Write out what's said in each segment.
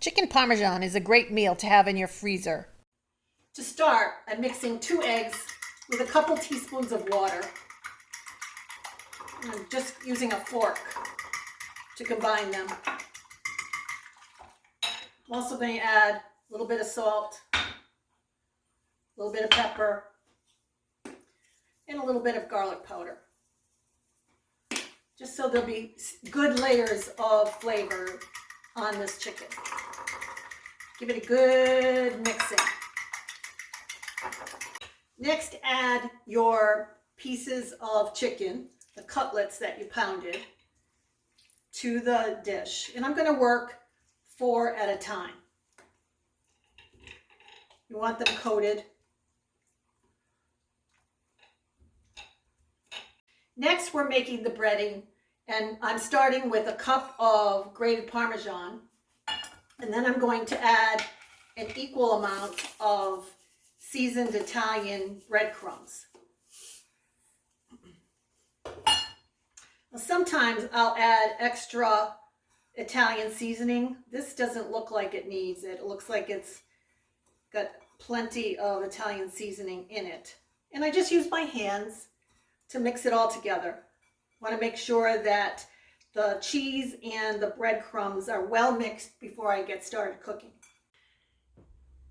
Chicken Parmesan is a great meal to have in your freezer. To start, I'm mixing 2 eggs with a couple teaspoons of water. I'm just using a fork to combine them. I'm also going to add a little bit of salt, a little bit of pepper, and a little bit of garlic powder. Just so there'll be good layers of flavor on this chicken. Give it a good mixing. Next, add your pieces of chicken, the cutlets that you pounded, to the dish. And I'm going to work 4 at a time. You want them coated. Next, we're making the breading, and I'm starting with a cup of grated Parmesan, and then I'm going to add an equal amount of seasoned Italian breadcrumbs. Now, sometimes I'll add extra Italian seasoning. This doesn't look like it needs it. It looks like it's got plenty of Italian seasoning in it. And I just use my hands to mix it all together. I want to make sure that the cheese and the breadcrumbs are well mixed before I get started cooking.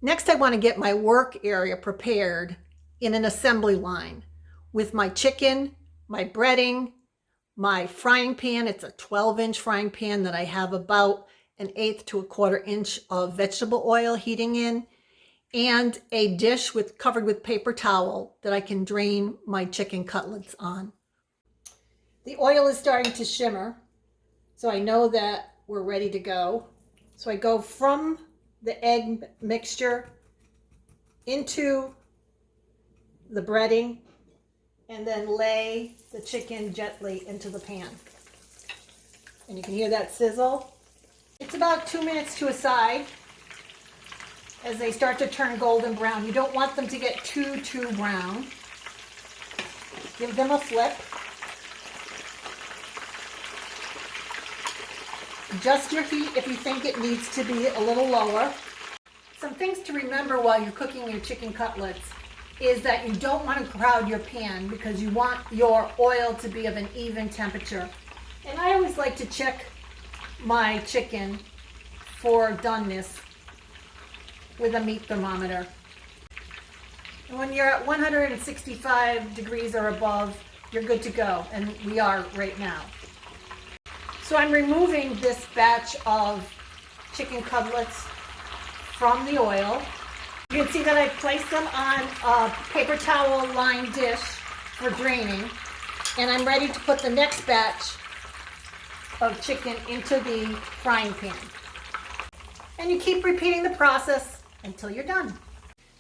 Next, I want to get my work area prepared in an assembly line with my chicken, my breading, my frying pan. It's a 12-inch frying pan that I have about 1/8 to 1/4 inch of vegetable oil heating in, and a dish covered with paper towel that I can drain my chicken cutlets on. The oil is starting to shimmer, so I know that we're ready to go. So I go from the egg mixture into the breading and then lay the chicken gently into the pan. And you can hear that sizzle. It's about 2 minutes to a side as they start to turn golden brown. You don't want them to get too brown. Give them a flip. Adjust your heat if you think it needs to be a little lower. Some things to remember while you're cooking your chicken cutlets is that you don't want to crowd your pan because you want your oil to be of an even temperature. And I always like to check my chicken for doneness with a meat thermometer. And when you're at 165 degrees or above, you're good to go, and we are right now. So I'm removing this batch of chicken cutlets from the oil. You can see that I've placed them on a paper towel lined dish for draining, and I'm ready to put the next batch of chicken into the frying pan. And you keep repeating the process until you're done.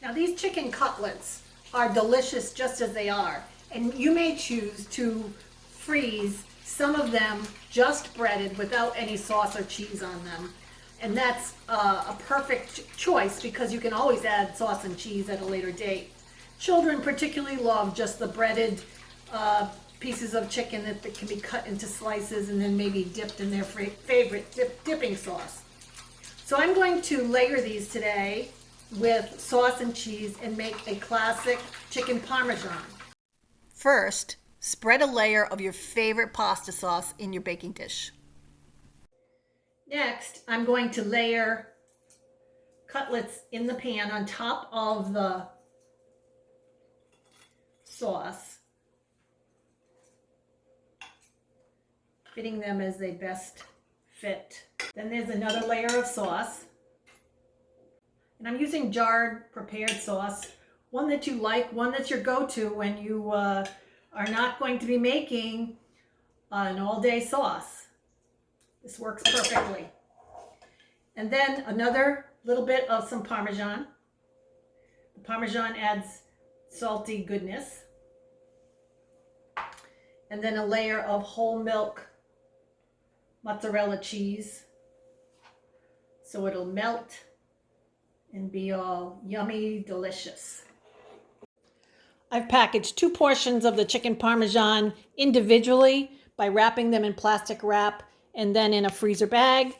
Now, these chicken cutlets are delicious just as they are, and you may choose to freeze some of them just breaded without any sauce or cheese on them. And that's a perfect choice because you can always add sauce and cheese at a later date. Children particularly love just the breaded pieces of chicken that can be cut into slices and then maybe dipped in their favorite dipping sauce. So I'm going to layer these today with sauce and cheese and make a classic chicken parmesan. First, spread a layer of your favorite pasta sauce in your baking dish. Next, I'm going to layer cutlets in the pan on top of the sauce, fitting them as they best fit. Then there's another layer of sauce. And I'm using jarred prepared sauce, one that you like, one that's your go-to when you are not going to be making an all-day sauce. This works perfectly. And then another little bit of some Parmesan. The Parmesan adds salty goodness. And then a layer of whole milk mozzarella cheese, so it'll melt and be all yummy, delicious. I've packaged 2 portions of the chicken Parmesan individually by wrapping them in plastic wrap and then in a freezer bag.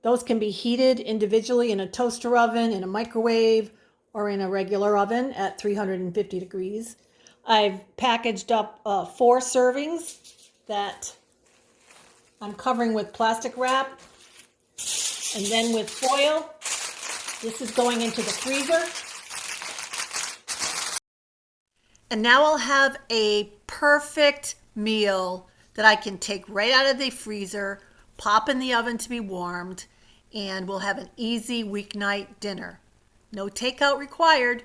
Those can be heated individually in a toaster oven, in a microwave, or in a regular oven at 350 degrees. I've packaged up 4 servings that I'm covering with plastic wrap and then with foil. This is going into the freezer. And now I'll have a perfect meal that I can take right out of the freezer, pop in the oven to be warmed, and we'll have an easy weeknight dinner. No takeout required.